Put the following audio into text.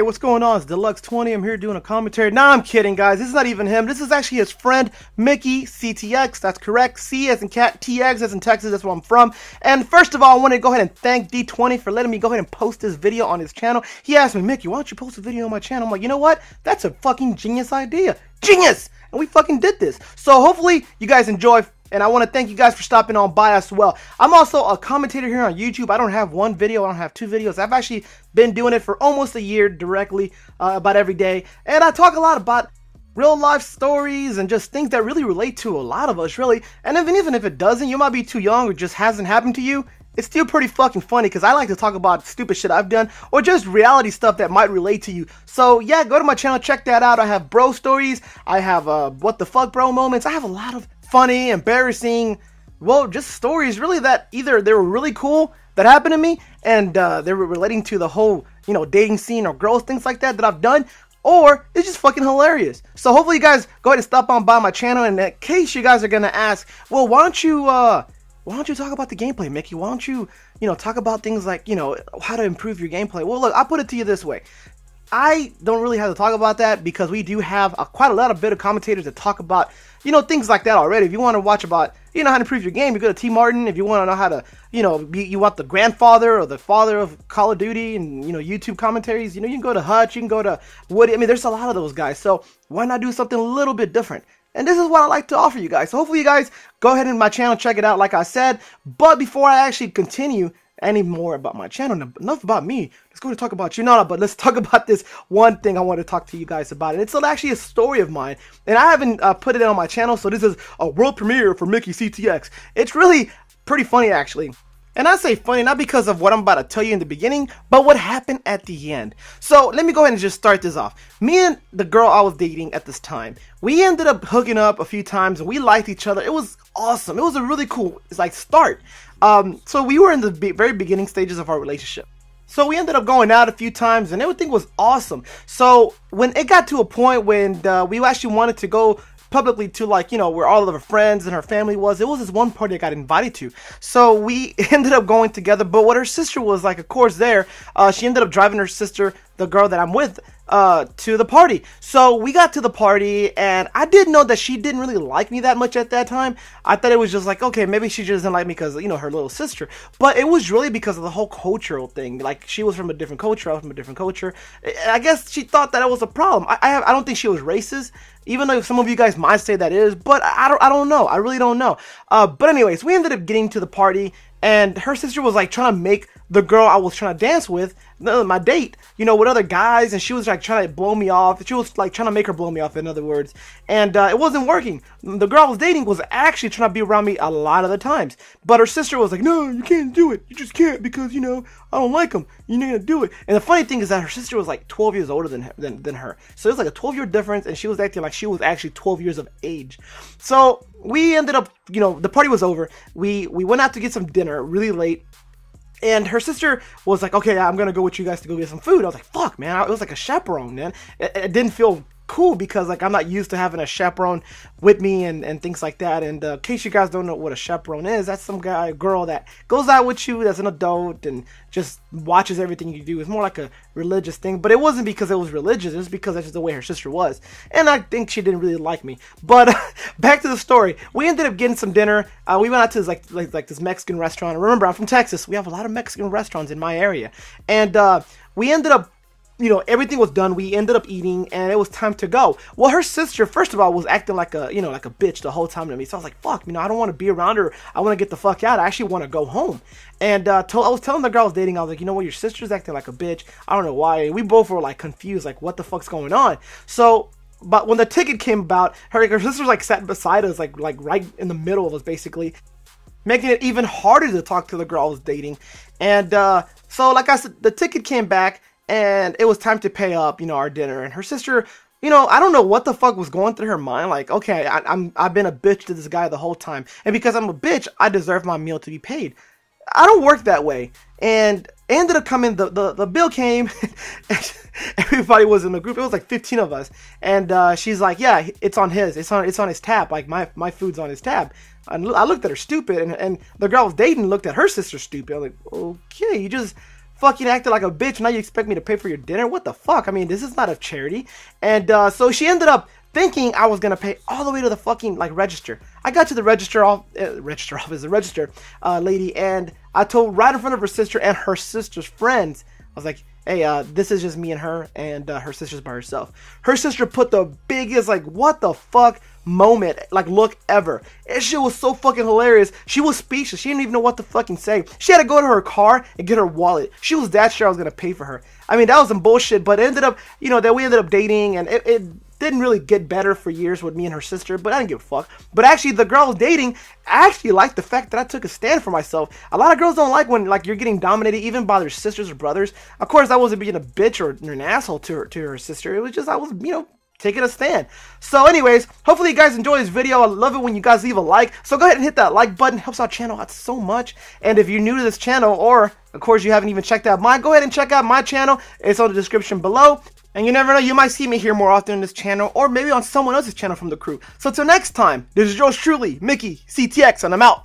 what's going on? It's Deluxe20. I'm here doing a commentary. Nah, I'm kidding, guys. This is not even him. This is actually his friend, Mickeyctx. That's correct. C as in cat, TX as in Texas. That's where I'm from. And first of all, I want to go ahead and thank D20 for letting me go ahead and post this video on his channel. He asked me, Mickey, why don't you post a video on my channel? I'm like, you know what? That's a fucking genius idea. Genius! And we fucking did this. So hopefully you guys enjoy. And I want to thank you guys for stopping on by as well. I'm also a commentator here on YouTube. I don't have one video. I don't have two videos. I've actually been doing it for almost a year directly, about every day. And I talk a lot about real life stories and just things that really relate to a lot of us, really. And even if it doesn't, you might be too young or just hasn't happened to you. It's still pretty fucking funny because I like to talk about stupid shit I've done or just reality stuff that might relate to you. So yeah, go to my channel, check that out. I have bro stories. I have what the fuck bro moments. I have a lot of funny, embarrassing, well, just stories really that either they were really cool that happened to me and they were relating to the whole, you know, dating scene or girls, things like that I've done, or it's just fucking hilarious. So hopefully you guys go ahead and stop on by my channel. And in case you guys are gonna ask, well, why don't you talk about the gameplay, Mickey? Why don't you, talk about things like, how to improve your gameplay? Well, look, I'll put it to you this way. I don't really have to talk about that because we do have quite a lot of bit of commentators that talk about, things like that already. If you want to watch about, how to improve your game, you go to T. Martin. If you want to know how to, you want the grandfather or the father of Call of Duty and, YouTube commentaries, you can go to Hutch, you can go to Woody. I mean, there's a lot of those guys. So why not do something a little bit different? And this is what I like to offer you guys. So hopefully you guys go ahead and my channel, check it out like I said. But before I actually continue any more about my channel, enough about me, let's go to talk about you. No, but let's talk about this one thing I want to talk to you guys about. And it's actually a story of mine. And I haven't put it on my channel, so this is a world premiere for Mickeyctx. It's really pretty funny, actually. And I say funny not because of what I'm about to tell you in the beginning, but what happened at the end. So let me go ahead and just start this off. Me and the girl I was dating at this time, we ended up hooking up a few times and we liked each other. It was awesome. It was a really cool, start. So we were in the very beginning stages of our relationship. So we ended up going out a few times and everything was awesome. So when it got to a point when we actually wanted to go publicly to, where all of her friends and her family was, it was this one party I got invited to. So we ended up going together, but what her sister was like, of course, there, she ended up driving her sister, the girl that I'm with, to the party. So we got to the party and I didn't know that she didn't really like me that much at that time. I thought it was just like, okay, maybe she just didn't like me because, her little sister. But it was really because of the whole cultural thing. Like, she was from a different culture, I was from a different culture. I guess she thought that it was a problem. I don't think she was racist, even though some of you guys might say that is, but I don't know. I really don't know. But anyways, we ended up getting to the party and her sister was like trying to make the girl I was trying to dance with, my date, with other guys, and she was like trying to blow me off. She was like trying to make her blow me off, in other words, and it wasn't working. The girl I was dating was actually trying to be around me a lot of the times, but her sister was like, no, you can't do it. You just can't because, I don't like him. You're not gonna do it. And the funny thing is that her sister was like 12 years older than her. So it was like a 12-year difference, and she was acting like she was actually 12 years of age. So we ended up, the party was over. We went out to get some dinner really late. And her sister was like, okay, I'm going to go with you guys to go get some food. I was like, fuck, man. It was like a chaperone, man. It didn't feel cool because, I'm not used to having a chaperone with me and things like that. And in case you guys don't know what a chaperone is, that's some girl that goes out with you as an adult and just watches everything you do. It's more like a religious thing. But it wasn't because it was religious. It was because that's just the way her sister was. And I think she didn't really like me. But back to the story. We ended up getting some dinner. We went out to this, like this Mexican restaurant. Remember, I'm from Texas. We have a lot of Mexican restaurants in my area. And we ended up, everything was done. We ended up eating and it was time to go. Well, her sister, first of all, was acting like a, like a bitch the whole time to me. So I was like, fuck, I don't want to be around her. I want to get the fuck out. I actually want to go home. And I was telling the girl I was dating, I was like, you know what, your sister's acting like a bitch. I don't know why. We both were like confused, like what the fuck's going on. So, but when the ticket came about, her sister like sat beside us, like right in the middle of us, basically, making it even harder to talk to the girl I was dating. And so, like I said, the ticket came back. And it was time to pay up, our dinner. And her sister, I don't know what the fuck was going through her mind. Like, okay, I've been a bitch to this guy the whole time. And because I'm a bitch, I deserve my meal to be paid. I don't work that way. And it ended up coming, the bill came. Everybody was in the group. It was like 15 of us. And she's like, yeah, it's on his. It's on his tab. Like, my food's on his tab. And I looked at her stupid. And the girl I was dating looked at her sister stupid. I was like, okay, you just fucking acted like a bitch. Now you expect me to pay for your dinner? What the fuck? I mean, this is not a charity. And so she ended up thinking I was gonna pay all the way to the fucking like register. I got to the register lady, and I told right in front of her sister and her sister's friends. I was like, hey, this is just me and her, and her sister's by herself. Her sister put the biggest, like, what the fuck moment, like, look ever. And shit was so fucking hilarious. She was speechless. She didn't even know what to fucking say. She had to go to her car and get her wallet. She was that sure I was gonna pay for her. I mean, that was some bullshit, but it ended up, you know, that we ended up dating, and it didn't really get better for years with me and her sister, but I didn't give a fuck. But actually, the girl I was dating actually liked the fact that I took a stand for myself. A lot of girls don't like when, like, you're getting dominated even by their sisters or brothers. Of course, I wasn't being a bitch or an asshole to her sister. It was just, I was, you know, taking a stand. So anyways, hopefully you guys enjoy this video. I love it when you guys leave a like. So go ahead and hit that like button. It helps our channel out so much. And if you're new to this channel, or of course you haven't even checked out mine, go ahead and check out my channel. It's on the description below. And you never know, you might see me here more often in this channel, or maybe on someone else's channel from the crew. So till next time, this is yours truly, Mickeyctx, and I'm out.